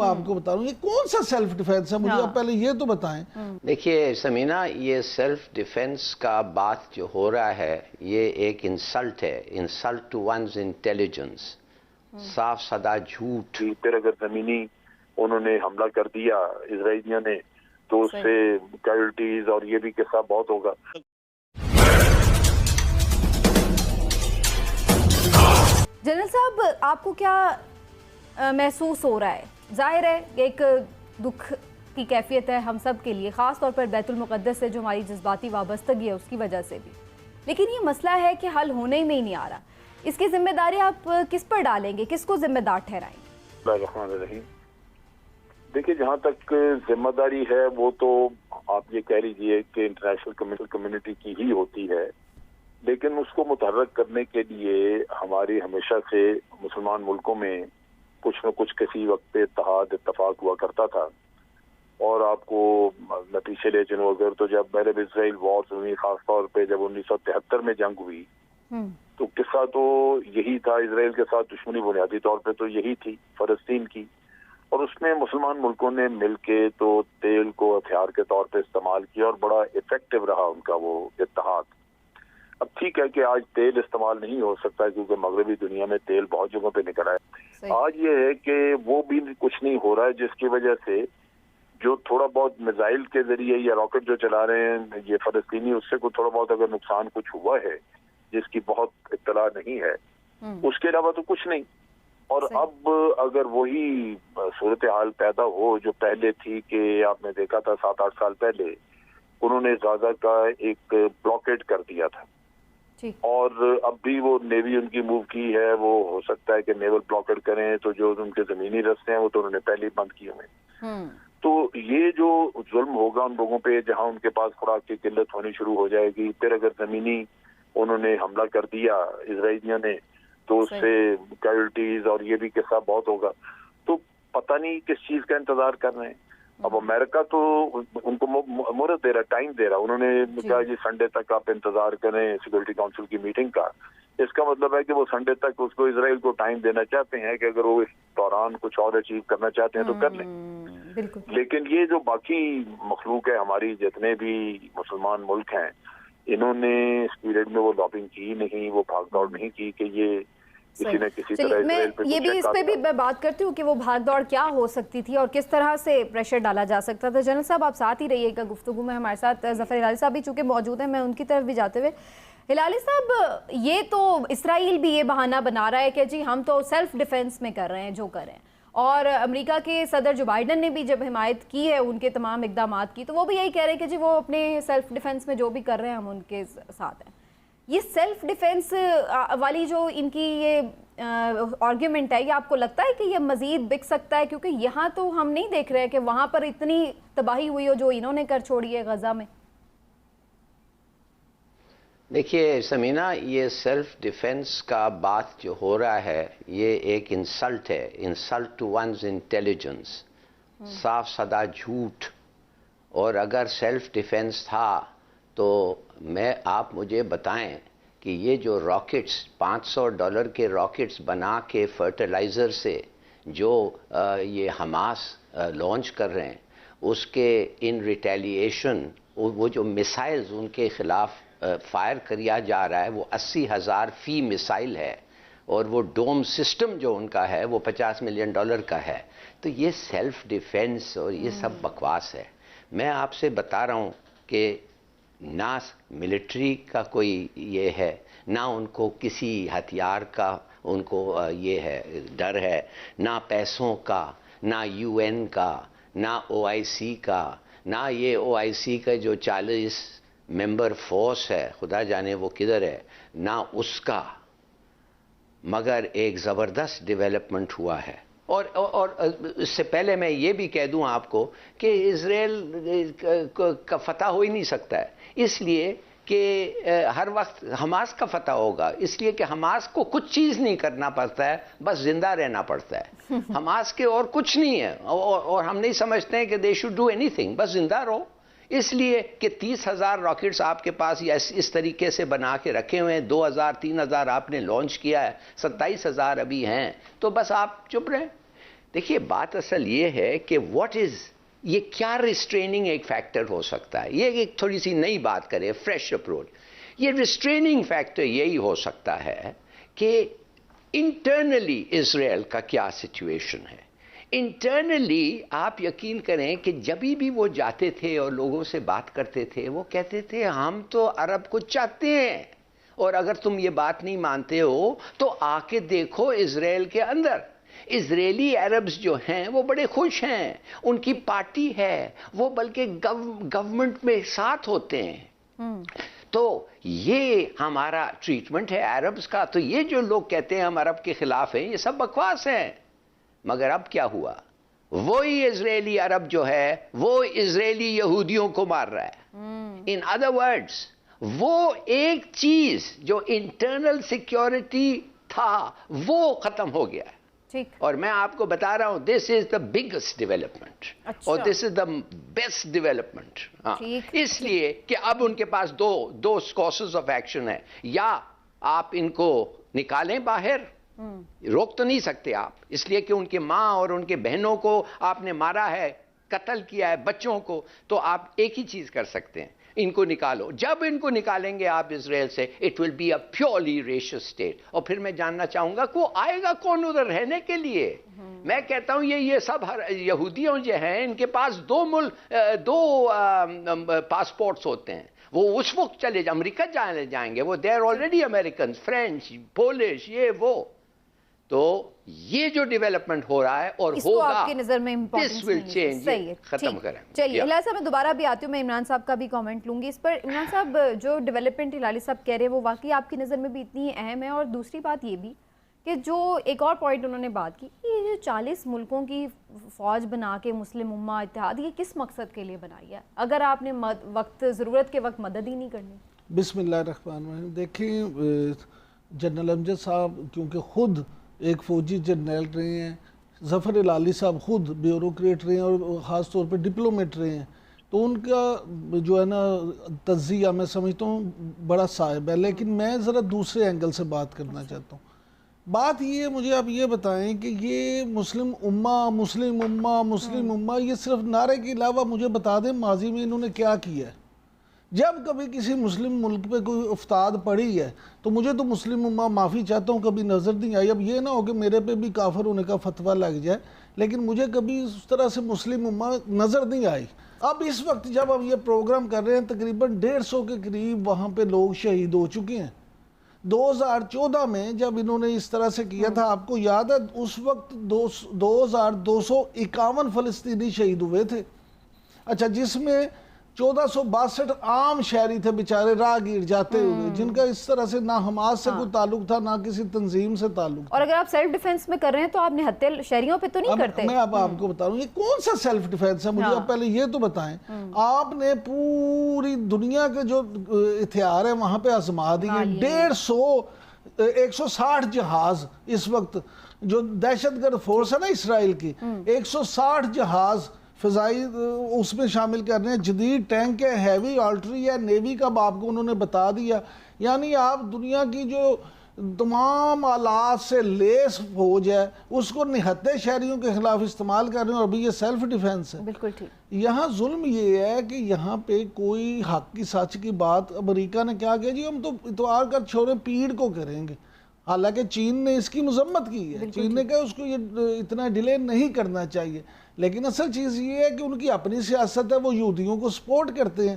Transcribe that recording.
मैं आपको बता रहा हूँ, ये कौन सा सेल्फ डिफेंस है? मुझे आप पहले ये तो बताएं। देखिए समीना, ये सेल्फ डिफेंस का बात जो हो रहा है, ये एक इंसल्ट है, इंसल्ट टू वंस इंटेलिजेंस, साफ सादा झूठ। फिर अगर जमीनी उन्होंने हमला कर दिया इजराइलियों ने, तो उससे कैजुअल्टीज और ये भी किस्सा बहुत होगा। जनरल साहब, आपको क्या महसूस हो रहा है? जाहिर है एक दुख की कैफियत है हम सब के लिए, ख़ास तौर पर बैतुल मुक़द्दस से जो हमारी जज्बाती वाबस्तगी है उसकी वजह से भी, लेकिन ये मसला है कि हल होने में ही नहीं आ रहा। इसकी जिम्मेदारी आप किस पर डालेंगे, किसको जिम्मेदार ठहराएंगे? देखिए, जहाँ तक जिम्मेदारी है वो तो आप ये कह लीजिए कि इंटरनेशनल कम्युनिटी की ही होती है, लेकिन उसको मुतहर्रक करने के लिए हमारी हमेशा से मुसलमान मुल्कों में कुछ न कुछ किसी वक्त पे इत्तफाक हुआ करता था। और आपको मैं पीछे ले चलूं, अगर तो जब अरब इजराइल वॉर हुई, खास तौर पे जब 1973 में जंग हुई, तो किस्सा तो यही था, इजराइल के साथ दुश्मनी बुनियादी तौर पे तो यही थी फलस्तीन की, और उसमें मुसलमान मुल्कों ने मिलके तो तेल को हथियार के तौर पे इस्तेमाल किया और बड़ा इफेक्टिव रहा उनका वो इत्तेहाद। अब ठीक है कि आज तेल इस्तेमाल नहीं हो सकता क्योंकि मगरबी दुनिया में तेल बहुत जगहों पे निकल आया। आज ये है कि वो भी कुछ नहीं हो रहा है, जिसकी वजह से जो थोड़ा बहुत मिसाइल के जरिए या रॉकेट जो चला रहे हैं ये फलस्तीनी, उससे कुछ थोड़ा बहुत अगर नुकसान कुछ हुआ है जिसकी बहुत इत्तला नहीं है, उसके अलावा तो कुछ नहीं। और अब अगर वही सूरत हाल पैदा हो जो पहले थी, कि आपने देखा था 7-8 साल पहले उन्होंने गाजा का एक ब्लॉकेड कर दिया था, और अब भी वो नेवी उनकी मूव की है, वो हो सकता है कि नेवल ब्लॉकेड करें, तो जो उनके जमीनी रास्ते हैं वो तो उन्होंने पहले ही बंद किए हुए। तो ये जो जुल्म होगा उन लोगों पे जहां उनके पास खुराक की किल्लत होनी शुरू हो जाएगी, फिर अगर जमीनी उन्होंने हमला कर दिया इजराइलियों ने, तो उससे कैजुअल्टीज और ये भी किस्सा बहुत होगा। तो पता नहीं किस चीज का इंतजार कर रहे हैं। अब अमेरिका तो उनको मुहलत दे रहा, टाइम दे रहा। उन्होंने कहा जी संडे तक आप इंतजार करें सिक्योरिटी काउंसिल की मीटिंग का। इसका मतलब है कि वो संडे तक उसको इसराइल को टाइम देना चाहते हैं कि अगर वो इस दौरान कुछ और अचीव करना चाहते हैं तो कर लें। लेकिन ये जो बाकी मखलूक है हमारी, जितने भी मुसलमान मुल्क हैं, इन्होंने इस पीरियड में वो लॉबिंग की नहीं, वो भाग दौड़ नहीं की कि ये किसी न किसी तरह मैं ये भी इस पे भी मैं बात करती हूँ कि वो भाग दौड़ क्या हो सकती थी और किस तरह से प्रेशर डाला जा सकता था। जनरल साहब, आप साथ ही रहिएगा गुफ्तगू में, हमारे साथ जफर हिलाली साहब भी चूंकि मौजूद हैं, मैं उनकी तरफ भी जाते हुए। हिलाली साहब, ये तो इसराइल भी ये बहाना बना रहा है कि जी हम तो सेल्फ डिफेंस में कर रहे हैं जो कर रहे हैं, और अमेरिका के सदर जो बाइडन ने भी जब हिमायत की है उनके तमाम इकदामात की, तो वो भी यही कह रहे हैं कि जी वो अपने सेल्फ डिफेंस में जो भी कर रहे हैं हम उनके साथ हैं। ये सेल्फ डिफेंस वाली जो इनकी ये आर्ग्यूमेंट है, ये आपको लगता है कि ये मजीद बिक सकता है? क्योंकि यहाँ तो हम नहीं देख रहे हैं कि वहाँ पर इतनी तबाही हुई हो जो इन्होंने कर छोड़ी है गजा में। देखिए समीना, ये सेल्फ डिफेंस का बात जो हो रहा है, ये एक इंसल्ट है, इंसल्ट टू वंस इंटेलिजेंस, साफ सादा झूठ। और अगर सेल्फ डिफेंस था तो आप मुझे बताएं कि ये जो रॉकेट्स $500 के रॉकेट्स बना के फर्टिलाइज़र से जो ये हमास लॉन्च कर रहे हैं, उसके इन रिटेलिएशन वो जो मिसाइल्स उनके ख़िलाफ़ फायर किया जा रहा है वो 80,000 फी मिसाइल है, और वो डोम सिस्टम जो उनका है वो $50 मिलियन का है। तो ये सेल्फ डिफेंस और ये सब बकवास है। मैं आपसे बता रहा हूँ कि ना मिलिट्री का कोई ये है, ना उनको किसी हथियार का उनको ये है डर है, ना पैसों का, ना यूएन का, ना ओआईसी का, ना ये ओआईसी का जो 40 मेंबर फोर्स है, खुदा जाने वो किधर है, ना उसका। मगर एक ज़बरदस्त डेवलपमेंट हुआ है। और इससे पहले मैं ये भी कह दूं आपको कि इजराइल का फतह हो ही नहीं सकता है, इसलिए कि हर वक्त हमास का फतह होगा, इसलिए कि हमास को कुछ चीज़ नहीं करना पड़ता है, बस जिंदा रहना पड़ता है। हमास के और कुछ नहीं है, और हम नहीं समझते हैं कि दे शुड डू एनीथिंग, बस जिंदा रहो। इसलिए कि 30,000 रॉकेट्स आपके पास या इस तरीके से बना के रखे हुए हैं, 2,000 3,000 आपने लॉन्च किया है, 27,000 अभी हैं, तो बस आप चुप रहें। دیکھیے بات اصل یہ ہے کہ یہ کیا ریسٹریننگ ایک فیکٹر ہو سکتا ہے. یہ ایک تھوڑی سی نئی بات کرے, فریش اپروچ. یہ ریسٹریننگ فیکٹر یہی ہو سکتا ہے کہ انٹرنلی اسرائیل کا کیا سچویشن ہے. انٹرنلی آپ یقین کریں کہ جبھی بھی وہ جاتے تھے اور لوگوں سے بات کرتے تھے, وہ کہتے تھے ہم تو عرب کو چاہتے ہیں, اور اگر تم یہ بات نہیں مانتے ہو تو آ کے دیکھو اسرائیل کے اندر. اسرائیلی عربز جو ہیں وہ بڑے خوش ہیں, ان کی پارٹی ہے, وہ بلکہ گورنمنٹ میں ساتھ ہوتے ہیں. تو یہ ہمارا ٹریٹمنٹ ہے عربز کا. تو یہ جو لوگ کہتے ہیں ہم عرب کے خلاف ہیں, یہ سب بکواس ہیں. مگر اب کیا ہوا, وہی اسرائیلی عرب جو ہے وہ اسرائیلی یہودیوں کو مار رہا ہے. ان ادر ورڈز وہ ایک چیز جو انٹرنل سیکیورٹی تھا وہ ختم ہو گیا. اور میں آپ کو بتا رہا ہوں دس از دا بگیسٹ ڈیولپمنٹ, اور دس از دا بیسٹ ڈیولپمنٹ. اس لیے کہ اب ان کے پاس دو کورسز آف ایکشن ہے. یا آپ ان کو نکالیں باہر, روک تو نہیں سکتے آپ, اس لیے کہ ان کے ماں اور ان کے بہنوں کو آپ نے مارا ہے, قتل کیا ہے, بچوں کو. تو آپ ایک ہی چیز کر سکتے ہیں, ان کو نکالو. جب ان کو نکالیں گے آپ اسرائیل سے, it will be a purely racial state. اور پھر میں جاننا چاہوں گا کہ آئے گا کون ادھر رہنے کے لیے. میں کہتا ہوں یہ سب یہودیوں جو ہیں ان کے پاس دو پاسپورٹس ہوتے ہیں. وہ اس وقت امریکہ جائیں گے, وہ they are already Americans, French, Polish, یہ وہ. تو یہ جو ڈیولپمنٹ ہو رہا ہے اور ہوگا, آپ کی نظر میں this will change, ختم کریں. چلیے ہلال صاحب میں دوبارہ بھی آتی ہوں, میں عمران صاحب کا بھی کامنٹ لوں گی اس پر. عمران صاحب جو ڈیولپمنٹ ہلالی صاحب کہہ رہے ہیں وہ واقعی آپ کی نظر میں بھی اتنی اہم ہے. اور دوسری بات یہ بھی کہ جو ایک اور پوائنٹ انہوں نے بات کی, یہ جو 40 ملکوں کی فوج بنا کے مسلم امہ اتحاد, یہ کس مقصد کے لیے بنائی ہے اگر آپ نے ضرورت کے وقت مدد ہی نہیں کرنی؟ بسم اللہ الرحمن الرحیم. دیکھیں جنرل امجد صاحب کیونکہ خود ایک فوجی جنرل رہے ہیں, ظفر ہلالی صاحب خود بیوروکریٹ رہے ہیں اور خاص طور پہ ڈپلومیٹ رہے ہیں, تو ان کا جو ہے نا تجزیہ میں سمجھتا ہوں بڑا صائب ہے. لیکن میں ذرا دوسرے اینگل سے بات کرنا چاہتا ہوں. بات یہ مجھے آپ یہ بتائیں کہ یہ مسلم امہ یہ صرف نعرے کے علاوہ مجھے بتا دیں ماضی میں انہوں نے کیا کیا ہے. جب کبھی کسی مسلم ملک پہ کوئی افتاد پڑی ہے تو مجھے تو مسلم امہ معافی چاہتا ہوں کبھی نظر نہیں آئی. اب یہ نہ ہو کہ میرے پہ بھی کافر ہونے کا فتویٰ لگ جائے, لیکن مجھے کبھی اس طرح سے مسلم امہ نظر نہیں آئی. اب اس وقت جب ہم یہ پروگرام کر رہے ہیں تقریباً 150 کے قریب وہاں پہ لوگ شہید ہو چکے ہیں. 2014 میں جب انہوں نے اس طرح سے کیا تھا, آپ کو یاد ہے اس وقت 2251 فلسطینی شہید ہوئے تھے. اچھا, جس میں 1462 عام شہری تھے بیچارے راہگیر جاتے ہوئے, جن کا اس طرح سے نہ حماس سے کوئی تعلق تھا نہ کسی تنظیم سے تعلق تھا. اور اگر آپ سیلف ڈیفنس میں کر رہے ہیں تو آپ نہتے شہریوں پہ تو نہیں کرتے. میں اب آپ کو بتا رہا ہوں یہ کون سا سیلف ڈیفنس ہے. مجھے آپ پہلے یہ تو بتائیں, آپ نے پوری دنیا کے جو ہتھیار ہیں وہاں پہ آزما دیے. 160 جہاز اس وقت جو دہشت گرد فورس ہے نا اسرائیل کی, 160 جہاز فضائی اس میں شامل کر رہے ہیں. جدید ٹینک ہے, ہیوی آرٹری ہے, نیوی کا آپ کو انہوں نے بتا دیا. یعنی آپ دنیا کی جو تمام آلات سے لیس فوج ہے اس کو نہتے شہریوں کے خلاف استعمال کر رہے ہیں, اور ابھی یہ سیلف ڈیفنس ہے. بالکل ٹھیک. یہاں ظلم یہ ہے کہ یہاں پہ کوئی حق کی سچ کی بات, امریکہ نے کیا کہا جی ہم تو اتوار کر چھوڑے پیڑ کو کریں گے, حالانکہ چین نے اس کی مذمت کی ہے. چین نے کہا اس کو یہ اتنا ڈیلے نہیں کرنا چاہیے, لیکن اصل چیز یہ ہے کہ ان کی اپنی سیاست ہے, وہ یہودیوں کو سپورٹ کرتے ہیں.